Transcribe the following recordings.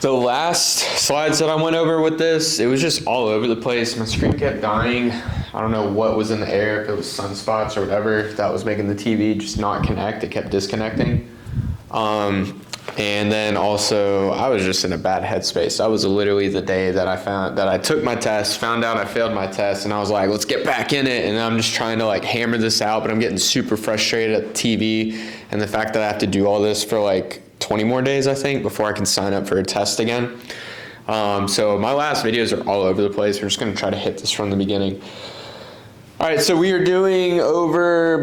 The last slides that I went over with this, it was just all over the place. My screen kept dying. I don't know what was in the air, if it was sunspots or whatever that was making the TV just not connect. It kept disconnecting. And then also, I was just in a bad headspace. That was literally the day that I took my test, found out I failed my test, and I was like, let's get back in it. And I'm just trying to like hammer this out, but I'm getting super frustrated at the TV and the fact that I have to do all this for like 20 more days, I think, before I can sign up for a test again. So my last videos are all over the place. We're just going to try to hit this from the beginning. All right, so we are doing over,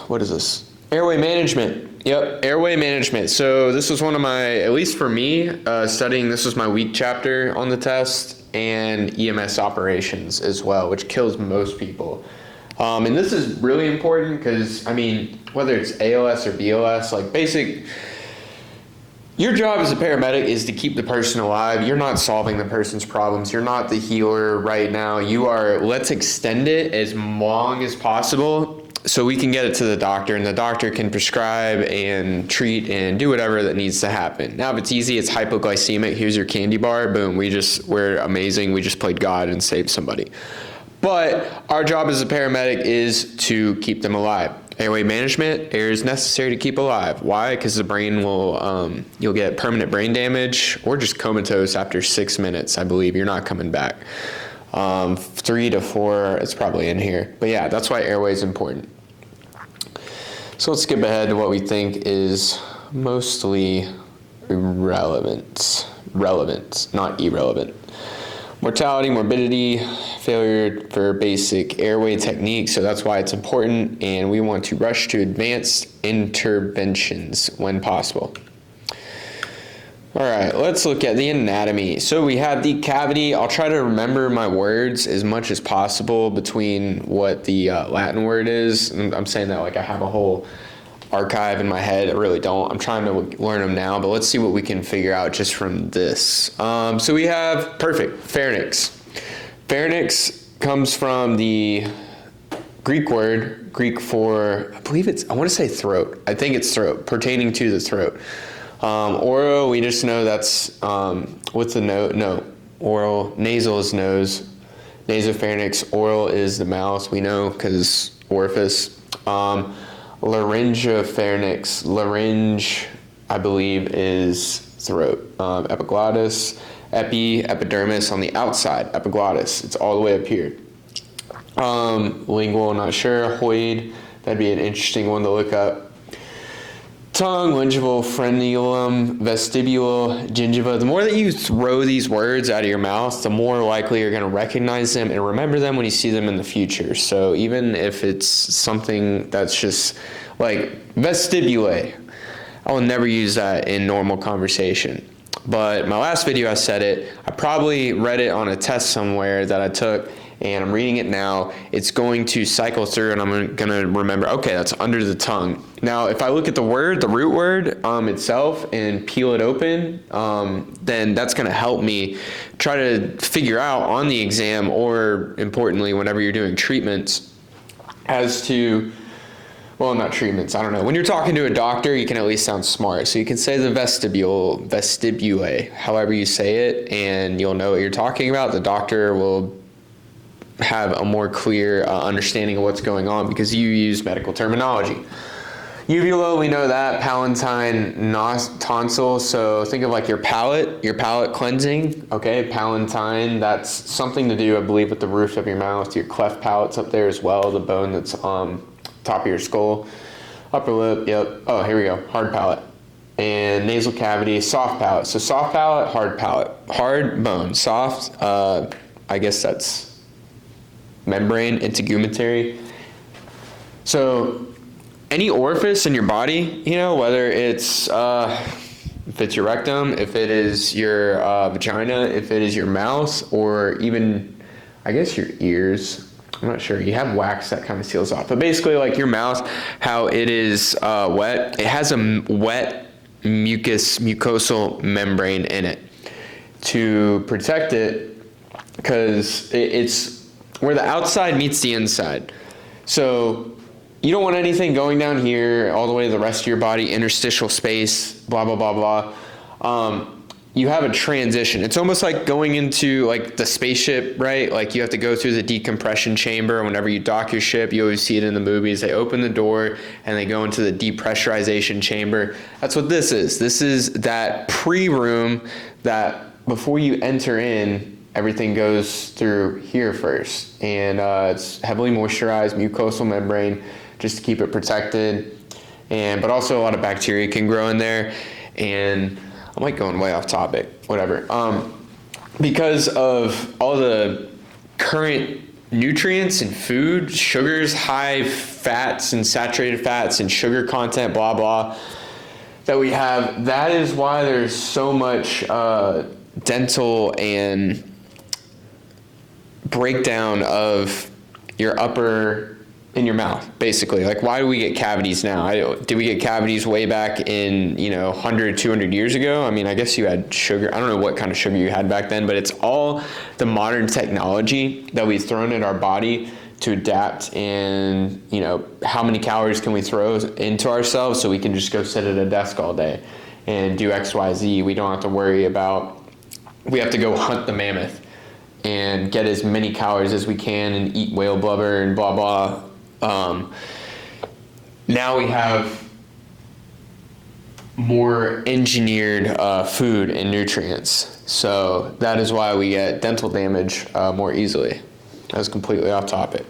what is this? Airway management. Yep, airway management. So this was one of my, at least for me, studying, this was my weak chapter on the test, and EMS operations as well, which kills most people. And this is really important because, I mean, whether it's ALS or BLS, like your job as a paramedic is to keep the person alive. You're not solving the person's problems. You're not the healer right now. You are, let's extend it as long as possible so we can get it to the doctor, and the doctor can prescribe and treat and do whatever that needs to happen. Now, if it's easy, it's hypoglycemic, here's your candy bar, boom, we're amazing, we just played God and saved somebody. But our job as a paramedic is to keep them alive. Airway management, air is necessary to keep alive. Why? Because the brain will, you'll get permanent brain damage or just comatose after 6 minutes, I believe. You're not coming back. 3 to 4, it's probably in here. But yeah, that's why airway is important. So let's skip ahead to what we think is mostly relevant, not irrelevant. Mortality, morbidity, failure for basic airway techniques, so that's why it's important, and we want to rush to advanced interventions when possible. All right, let's look at the anatomy. So we have the cavity. I'll try to remember my words as much as possible between what the Latin word is. I'm saying that like I have a whole archive in my head. I really don't. I'm trying to learn them now, but let's see what we can figure out just from this. So we have, perfect, pharynx. Pharynx comes from the Greek word, Greek for, I believe it's, I want to say throat. I think it's throat, pertaining to the throat. Oral, we just know that's, what's the note? No, oral, nasal is nose, nasopharynx, oral is the mouth, we know, because orifice. Laryngopharynx, larynge, I believe, is throat. Epiglottis, epidermis on the outside, epiglottis, it's all the way up here. Lingual, not sure. Hoid, that'd be an interesting one to look up. Tongue, lingual, frenulum, vestibule, gingiva. The more that you throw these words out of your mouth, the more likely you're going to recognize them and remember them when you see them in the future. So even if it's something that's just like vestibule, I will never use that in normal conversation. But my last video I said it, I probably read it on a test somewhere that I took, and I'm reading it now. It's going to cycle through, and I'm going to remember, okay, that's under the tongue. Now, if I look at the word, the root word itself, and peel it open, then that's going to help me try to figure out on the exam, or importantly, whenever you're doing treatments, as to, well, not treatments, I don't know. When you're talking to a doctor, you can at least sound smart. So you can say the vestibule, however you say it, and you'll know what you're talking about. The doctor will have a more clear understanding of what's going on because you use medical terminology. Uvula, we know that. Palatine, tonsil. So think of like your palate cleansing. Okay, palatine, that's something to do, I believe, with the roof of your mouth. Your cleft palate's up there as well, the bone that's top of your skull. Upper lip, yep. Oh, here we go, hard palate. And nasal cavity, soft palate. So soft palate, hard palate. Hard bone, soft, I guess that's membrane, integumentary. So any orifice in your body, you know, whether it's if it's your rectum, if it is your vagina, if it is your mouth, or even I guess your ears, I'm not sure, you have wax that kind of seals off, but basically like your mouth, how it is wet, it has a wet mucosal membrane in it to protect it, because it's where the outside meets the inside. So you don't want anything going down here all the way to the rest of your body, interstitial space, blah, blah, blah, blah. You have a transition. It's almost like going into like the spaceship, right? Like you have to go through the decompression chamber. Whenever you dock your ship, you always see it in the movies. They open the door and they go into the depressurization chamber. That's what this is. This is that pre-room that before you enter in, everything goes through here first. And it's heavily moisturized, mucosal membrane, just to keep it protected. But also a lot of bacteria can grow in there. And I'm like going way off topic, whatever. Because of all the current nutrients in food, sugars, high fats and saturated fats and sugar content, blah, blah, that we have, that is why there's so much dental and breakdown of your upper in your mouth, basically. Like, why do we get cavities now? Did we get cavities way back in, 100, 200 years ago? I mean, I guess you had sugar. I don't know what kind of sugar you had back then, but it's all the modern technology that we've thrown at our body to adapt. And, how many calories can we throw into ourselves so we can just go sit at a desk all day and do X, Y, Z. We don't have to worry about, we have to go hunt the mammoth and get as many calories as we can and eat whale blubber and blah, blah. Now we have more engineered food and nutrients. So that is why we get dental damage more easily. That was completely off topic.